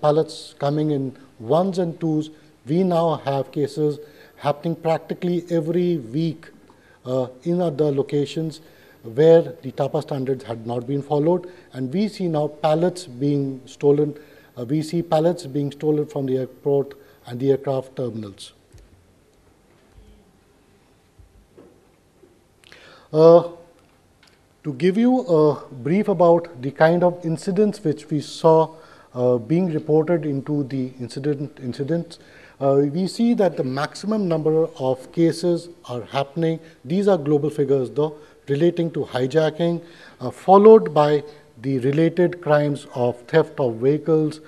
pallets coming in ones and twos. We now have cases happening practically every week in other locations where the TAPA standards had not been followed, and we see now pallets being stolen. We see pallets being stolen from the airport and the aircraft terminals. To give you a brief about the kind of incidents which we saw being reported into the incidents, we see that the maximum number of cases are happening. These are global figures, though, relating to hijacking, followed by the related crimes of theft of vehicles,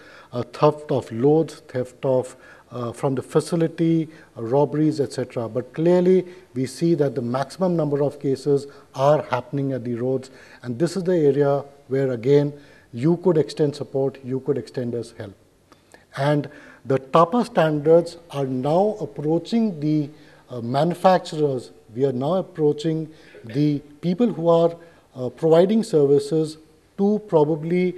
theft of loads, theft of from the facility, robberies, etc. But clearly, we see that the maximum number of cases are happening at the roads, and this is the area where, again, you could extend support, you could extend us help. And the TAPA standards are now approaching the manufacturers. We are now approaching the people who are providing services to probably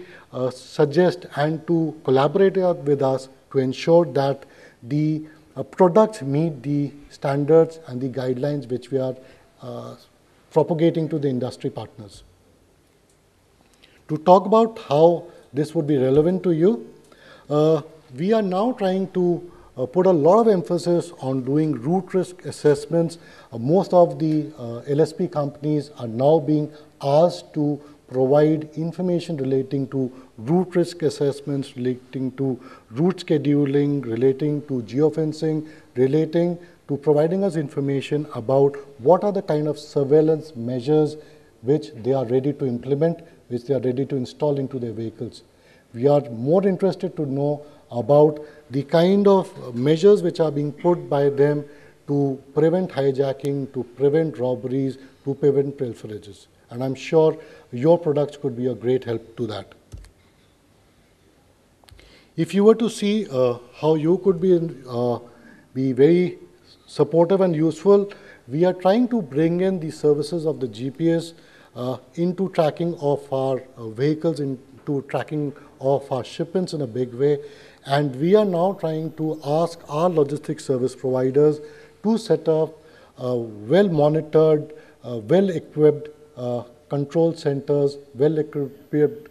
suggest and to collaborate with us to ensure that the products meet the standards and the guidelines which we are propagating to the industry partners. To talk about how this would be relevant to you, we are now trying to put a lot of emphasis on doing route risk assessments. Most of the LSP companies are now being asked to provide information relating to route risk assessments, relating to route scheduling, relating to geofencing, relating to providing us information about what are the kind of surveillance measures which they are ready to implement, which they are ready to install into their vehicles. We are more interested to know about the kind of measures which are being put by them to prevent hijacking, to prevent robberies, to prevent pilferages. And I'm sure your products could be a great help to that. If you were to see how you could be very supportive and useful, we are trying to bring in the services of the GPS into tracking of our vehicles, into tracking of our shipments in a big way. And we are now trying to ask our logistics service providers to set up well-monitored, well-equipped control centers, well-equipped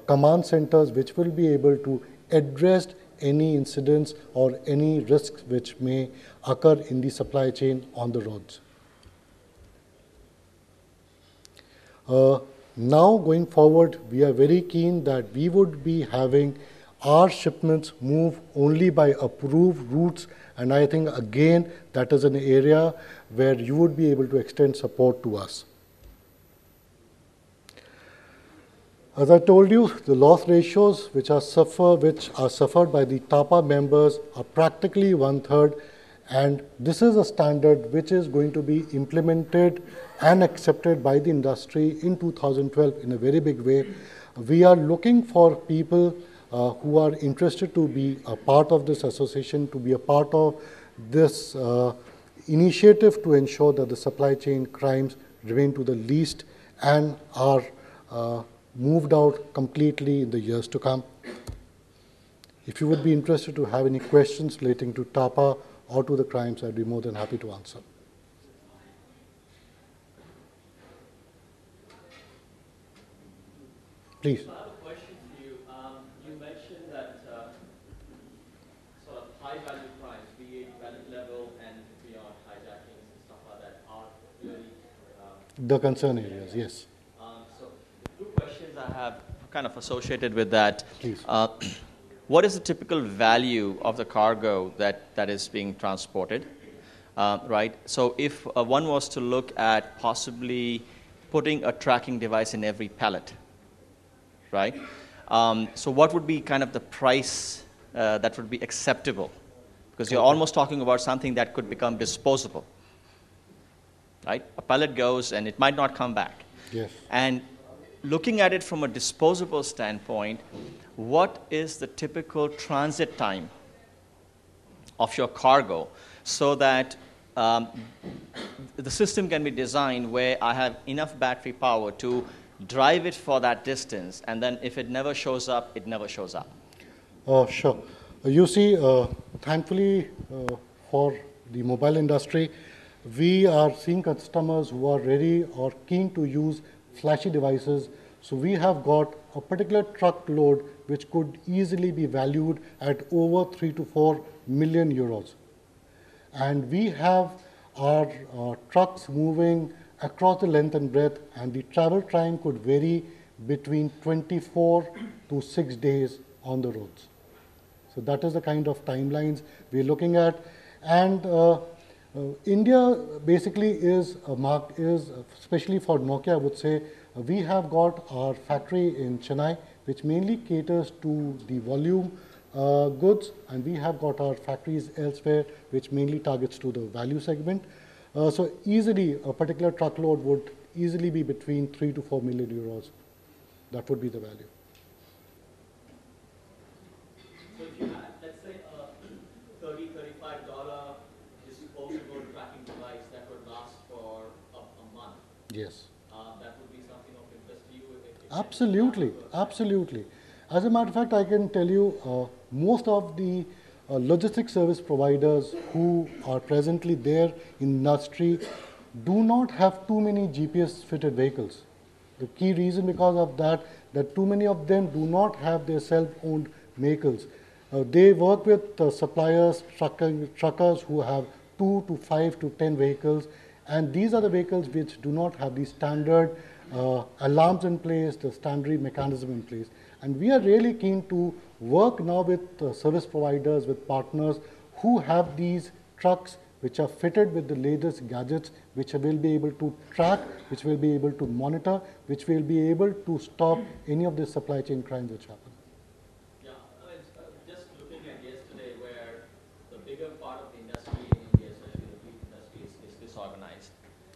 command centers, which will be able to address any incidents or any risks which may occur in the supply chain on the roads. Now, going forward, we are very keen that we would be having our shipments move only by approved routes, and I think, again, that is an area where you would be able to extend support to us. As I told you, the loss ratios which are suffered by the TAPA members are practically 1/3, and this is a standard which is going to be implemented and accepted by the industry in 2012 in a very big way. We are looking for people who are interested to be a part of this association, to be a part of this initiative to ensure that the supply chain crimes remain to the least and are moved out completely in the years to come. If you would be interested to have any questions relating to TAPA or to the crimes, I'd be more than happy to answer. Please. I have a question for you. You mentioned that sort of high-value crimes, be it value level and beyond hijackings and stuff like that, are really the concern areas, yes. So, two questions I have kind of associated with that. Please. What is the typical value of the cargo that is being transported? Right. So, if one was to look at possibly putting a tracking device in every pallet, right? So what would be kind of the price that would be acceptable? Because you're almost talking about something that could become disposable, right? A pallet goes and it might not come back. Yes. And looking at it from a disposable standpoint, what is the typical transit time of your cargo so that the system can be designed where I have enough battery power to drive it for that distance, and then if it never shows up, it never shows up? Sure. You see, thankfully for the mobile industry, we are seeing customers who are ready or keen to use flashy devices. So we have got a particular truckload which could easily be valued at over 3 to 4 million euros. And we have our trucks moving across the length and breadth, and the travel time could vary between 24 to 6 days on the roads. So that is the kind of timelines we're looking at. And India basically is especially for Nokia, I would say, we have got our factory in Chennai, which mainly caters to the volume goods, and we have got our factories elsewhere, which mainly targets to the value segment. So easily, a particular truckload would easily be between 3 to 4 million euros. That would be the value. So if you had, let's say, a $30, $35 disposable tracking device that would last for a month. Yes. That would be something of interest to you? Absolutely, absolutely. As a matter of fact, I can tell you most of the logistics service providers who are presently there in industry do not have too many GPS fitted vehicles. The key reason because of that too many of them do not have their self-owned vehicles. They work with suppliers, truckers who have 2 to 5 to 10 vehicles, and these are the vehicles which do not have the standard alarms in place, the standard mechanism in place. And we are really keen to work now with service providers, with partners who have these trucks which are fitted with the latest gadgets, which will be able to track, which will be able to monitor, which will be able to stop any of the supply chain crimes which happen. Yeah, I mean, just looking at yesterday where the bigger part of the industry in India, especially the fleet industry, is disorganized.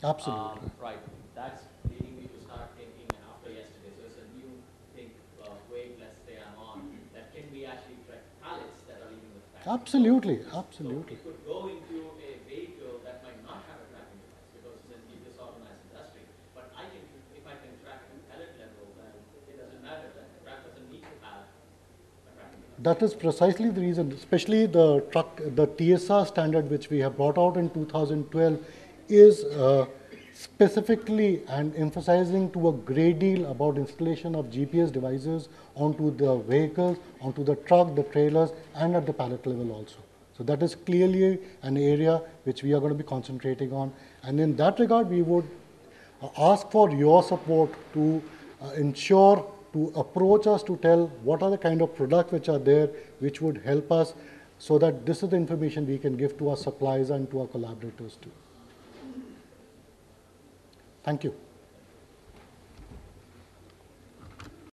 Absolutely. Right. That's leading me to start thinking after yesterday. So it's a new thing, wave, let's say I'm on, that can we actually track pallets that are leaving the factory? Absolutely, So absolutely. it could go into a vehicle that might not have a tracking device because it's a disorganized industry. But if I can track at pallet level, then it doesn't matter. The truck doesn't need to have a tracking device. That is precisely the reason, especially the TSR standard which we have brought out in 2012 is specifically and emphasizing to a great deal about installation of GPS devices onto the vehicles, onto the truck, the trailers, and at the pallet level also. So that is clearly an area which we are going to be concentrating on. And in that regard, we would ask for your support to ensure to approach us to tell what are the kind of products which are there which would help us, so that this is the information we can give to our suppliers and to our collaborators too. Thank you.